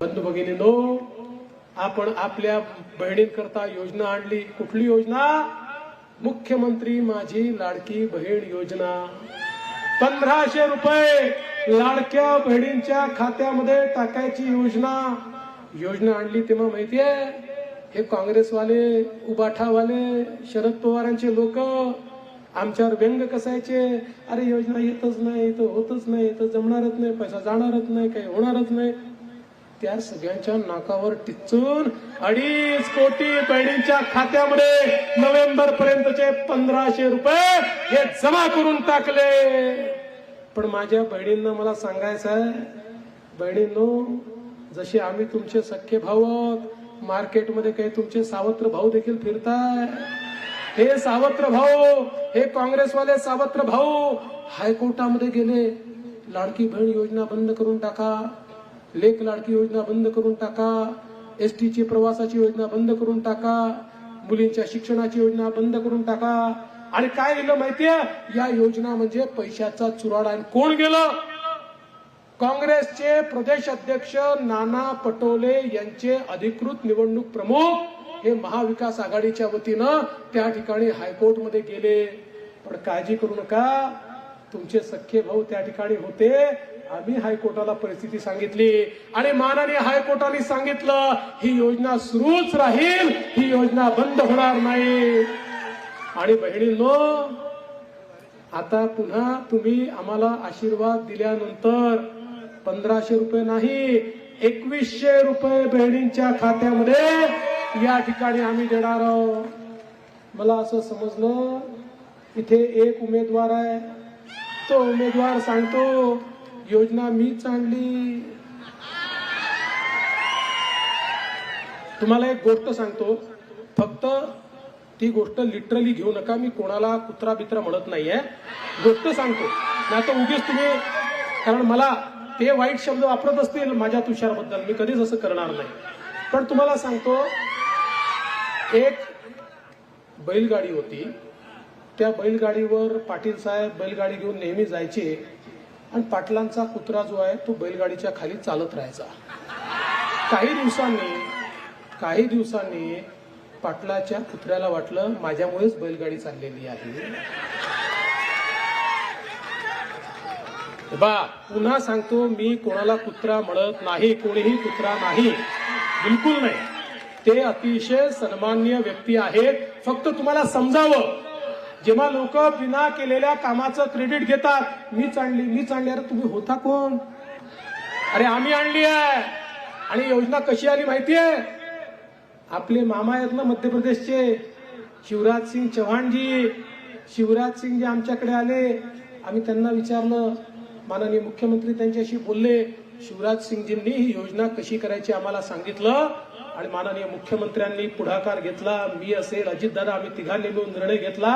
बंधू भगिनींनो, आपण आपल्या बहिणींकरता योजना आणली. कुठली योजना? मुख्यमंत्री माझी लाडकी बहीण योजना. 1500 रुपये लाडक्या बहिणींच्या खात्यामध्ये टाकायची योजना आणली. तेव्हा माहितीये, हे काँग्रेसवाले, उबाठावाले, शरद पवारांचे लोक आमच्यावर व्यंग कसायचे. अरे योजना येतच नाही, इथं होतच नाही, इथं जमणारच नाही, पैसा जाणारच नाही, काही होणारच नाही. त्या सगळ्यांच्या नाकावर टिचून 2.5 कोटी बहिणींच्या खात्यामध्ये नोव्हेंबर पर्यंतचे 1500 रुपये हे जमा करून टाकले. पण माझ्या बहिणींना मला सांगायचं आहे, बहिणींनो, जसे आम्ही तुमचे सख्खे भाऊ आहोत, मार्केटमध्ये काही तुमचे सावत्र भाऊ देखील फिरताय. हे सावत्र भाऊ, हे काँग्रेसवाले सावत्र भाऊ हायकोर्टामध्ये गेले. लाडकी बहीण योजना बंद करून टाका, लेक लाडकी योजना बंद करून टाका, एसटीची प्रवासाची योजना बंद करून टाका, मुलींच्या शिक्षणाची योजना बंद करून टाका. आणि काय दिलं माहितीये, या योजना म्हणजे पैशाचा चुराडा. आणि कोण गेलं? काँग्रेसचे प्रदेश अध्यक्ष नाना पटोले यांचे अधिकृत निवडणूक प्रमुख हे महाविकास आघाडीच्या वतीनं त्या ठिकाणी हायकोर्टमध्ये गेले. पण काळजी करू नका, तुमचे सख्खे भाऊ त्या ठिकाणी होते. आम्ही हायकोर्टाला परिस्थिती सांगितली आणि माननीय हायकोर्टाने सांगितलं, ही योजना सुरूच राहील, ही योजना बंद होणार नाही. आणि बहिणींनो, आता पुन्हा तुम्ही आम्हाला आशीर्वाद दिल्यानंतर 1500 रुपये नाही, 2100 रुपये बहिणींच्या खात्यामध्ये या ठिकाणी आम्ही देणार आहोत. मला असं समजलं, इथे एक उमेदवार आहे, तो उमेदवार सांगतो योजना मीच आणली. तुम्हाला एक गोष्ट सांगतो, फक्त ती गोष्ट लिटरली घेऊ नका. मी कोणाला कुत्रा बित्रा म्हणत नाहीये, गोष्ट सांगतो. नाही तर उगीच तुम्ही, कारण मला ते वाईट शब्द वापरत असतील माझ्या तुषारबद्दल, मी कधीच असं करणार नाही. पण तुम्हाला सांगतो, एक बैलगाडी होती. त्या बैलगाडीवर पाटील साहेब बैलगाडी घेऊन नेहमी जायचे आणि पाटलांचा कुत्रा जो आहे तो बैलगाडीच्या खाली चालत राहायचा. काही दिवसांनी पाटलाच्या कुत्र्याला वाटलं माझ्यामुळेच बैलगाडी चाललेली आहे. बा, पुन्हा सांगतो, मी कोणाला कुत्रा म्हणत नाही, कोणीही कुत्रा नाही, बिलकुल नाही. ते अतिशय सन्माननीय व्यक्ती आहेत. फक्त तुम्हाला समजावं, जेव्हा लोक बिना केलेल्या कामाचं क्रेडिट घेतात, मीच आणली. अरे तुम्ही होता कोण? अरे आम्ही आणली आहे. आणि योजना कशी आली माहितीये? आपले मामा आहेत ना मध्य प्रदेशचे, शिवराज सिंग चौहानजी. शिवराज सिंग जे आमच्याकडे आले, आम्ही त्यांना विचारलं, माननीय मुख्यमंत्री त्यांच्याशी बोलले. शिवराज सिंगजींनी ही योजना कशी करायची आम्हाला सांगितलं आणि माननीय मुख्यमंत्र्यांनी पुढाकार घेतला. मी असेल, अजितदादा, आम्ही तिघांनी मिळून निर्णय घेतला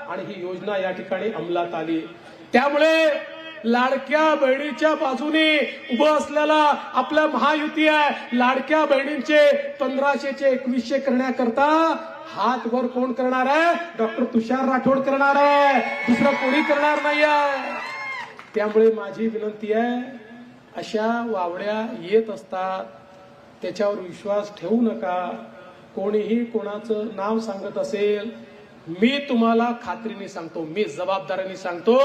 आणि ही योजना या ठिकाणी अंमलात आली. त्यामुळे लाडक्या बहिणीच्या बाजूने उभं असलेला आपला महायुती आहे. लाडक्या बहिणींचे 1500चे 2100 करण्याकरता हात वर कोण करणार आहे? डॉक्टर तुषार राठोड करणार आहे, दुसरं कोणी करणार नाही आहे. त्यामुळे माझी विनंती आहे, अशा वावड्या येत असतात, त्याच्यावर विश्वास ठेवू नका. कोणीही कोणाचं नाव सांगत असेल, मी तुम्हाला खात्रीने सांगतो, मी जबाबदारीने सांगतो,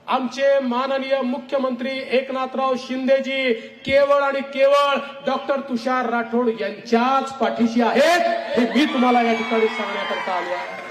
आमचे माननीय मुख्यमंत्री एकनाथराव शिंदेजी केवळ आणि केवळ डॉक्टर तुषार राठोड यांच्याच पाठीशी आहेत. हे मी तुम्हाला या ठिकाणी सांगण्याकरता आलो आहे.